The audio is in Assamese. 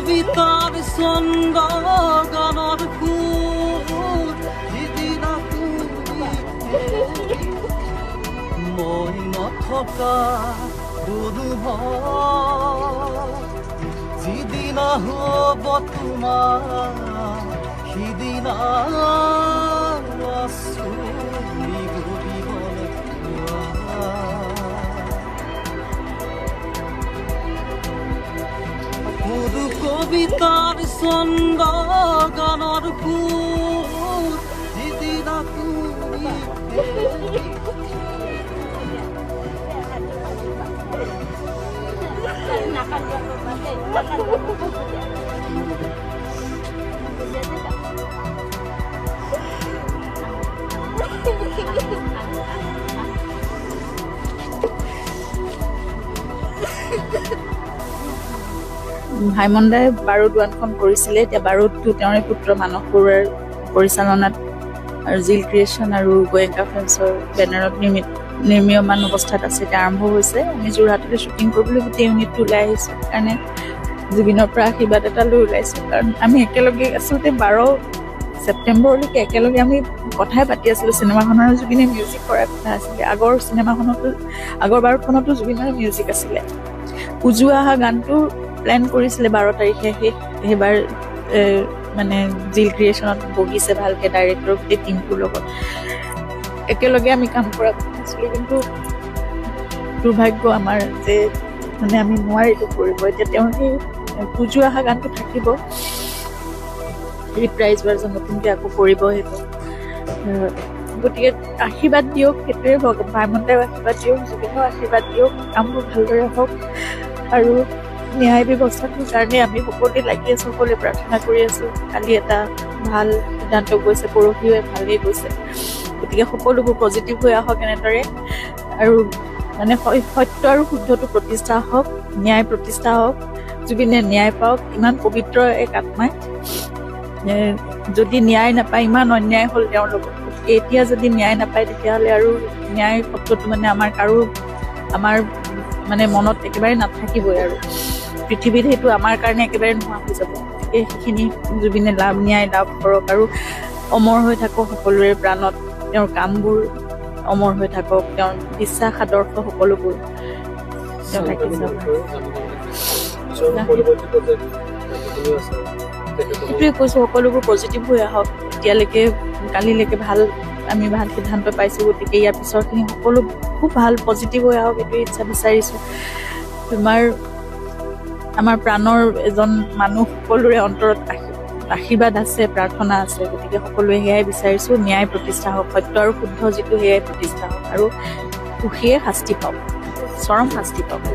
কবিতাৰ ছন্দ গানৰ সুৰ সিদিনা মই নথকা যিদিনা হ'ব তোমাৰ সিদিনা আছো মধু কবিতাৰ ছন্দ গানৰ সুৰ যিদিনা তুমি ভাইমন-দাই বাৰুদ ওৱানখন কৰিছিলে। এতিয়া বাৰুদটো তেওঁৰে পুত্ৰ মানস বৰুৱাৰ পৰিচালনাত আৰু জিল ক্ৰিয়েশ্যন আৰু গোয়েংকা ফিল্মছৰ বেনাৰত নিৰ্মীয়মান অৱস্থাত আছে। এতিয়া আৰম্ভ হৈছে। আমি যোৰহাটতে শ্বুটিং কৰিবলৈ গোটেই ইউনিটটো ওলাই আহিছোঁ কাৰণে জুবিনৰ পৰা আশীৰ্বাদ এটা লৈ ওলাইছোঁ। কাৰণ আমি একেলগে আচলতে 12 ছেপ্টেম্বৰলৈকে একেলগে আমি কথাই পাতি আছিলোঁ। চিনেমাখনৰ জুবিনে মিউজিক কৰাৰ কথা আছিলে। আগৰ বাৰুদখনতো জুবিনৰ মিউজিক আছিলে। উজু অহা গানটো প্লেন কৰিছিলে 12 তাৰিখে। সেইবাৰ মানে জিল ক্ৰিয়েশ্যনত বহিছে ভালকৈ ডাইৰেক্টৰ গোটেই টিমটোৰ লগত একেলগে আমি কাম কৰা আছিলোঁ। কিন্তু দুৰ্ভাগ্য আমাৰ যে মানে আমি নোৱাৰিলোঁ কৰিব। এতিয়া তেওঁ সেই উজু অহা গানটো থাকিব, ৰিপ্ৰাইজ ভাৰ্জন নতুনকৈ আকৌ কৰিব সেইটো। গতিকে আশীৰ্বাদ দিয়ক, সেইটোৱে ভাইমন-দাইও আশীৰ্বাদ দিয়ক, জুবিনেও আশীৰ্বাদ দিয়ক, কামবোৰ ভালদৰে হওক। আৰু ন্যায় ব্যৱস্থাটোৰ কাৰণে আমি সকলোৱে লাগি আছোঁ, সকলোৱে প্ৰাৰ্থনা কৰি আছোঁ। কালি এটা ভাল সিদ্ধান্ত গৈছে, পৰহিও ভালেই গৈছে। গতিকে সকলোবোৰ পজিটিভ হৈ আহক এনেদৰে, আৰু মানে সত্য আৰু শুদ্ধটো প্ৰতিষ্ঠা হওক, ন্যায় প্ৰতিষ্ঠা হওক, জুবিনে ন্যায় পাওক। ইমান পবিত্ৰ এক আত্মাই যদি ন্যায় নাপায়, ইমান অন্যায় হ'ল তেওঁৰ লগত। এতিয়া যদি ন্যায় নাপায় তেতিয়াহ'লে আৰু ন্যায় শব্দটো মানে আমাৰ মানে মনত একেবাৰে নাথাকিবই আৰু পৃথিৱীত সেইটো আমাৰ কাৰণে একেবাৰে নোহোৱা হৈ যাব। গতিকে সেইখিনি জুবিনে ন্যায় লাভ কৰক আৰু অমৰ হৈ থাকক সকলোৰে প্ৰাণত। তেওঁৰ কামবোৰ অমৰ হৈ থাকক, তেওঁৰ বিশ্বাস আদৰ্শ সকলোবোৰ তেওঁ থাকি যাওক। সেইটোৱে কৈছোঁ, সকলোবোৰ পজিটিভ হৈ আহক। এতিয়ালৈকে কালিলৈকে আমি ভাল সিদ্ধান্ত পাইছোঁ। গতিকে ইয়াৰ পিছৰখিনি সকলো খুব ভাল পজিটিভ হৈ আহক, এইটোৱে ইচ্ছা বিচাৰিছোঁ। আমাৰ প্ৰাণৰ এজন মানুহ, সকলোৰে অন্তৰত আশীৰ্বাদ আছে, প্ৰাৰ্থনা আছে। গতিকে সকলোৱে সেয়াই বিচাৰিছোঁ, ন্যায় প্ৰতিষ্ঠা হওক, সত্য আৰু শুদ্ধ যিটো সেয়াই প্ৰতিষ্ঠা হওক, আৰু দোষীয়ে শাস্তি পাওক, চৰম শাস্তি পাওক।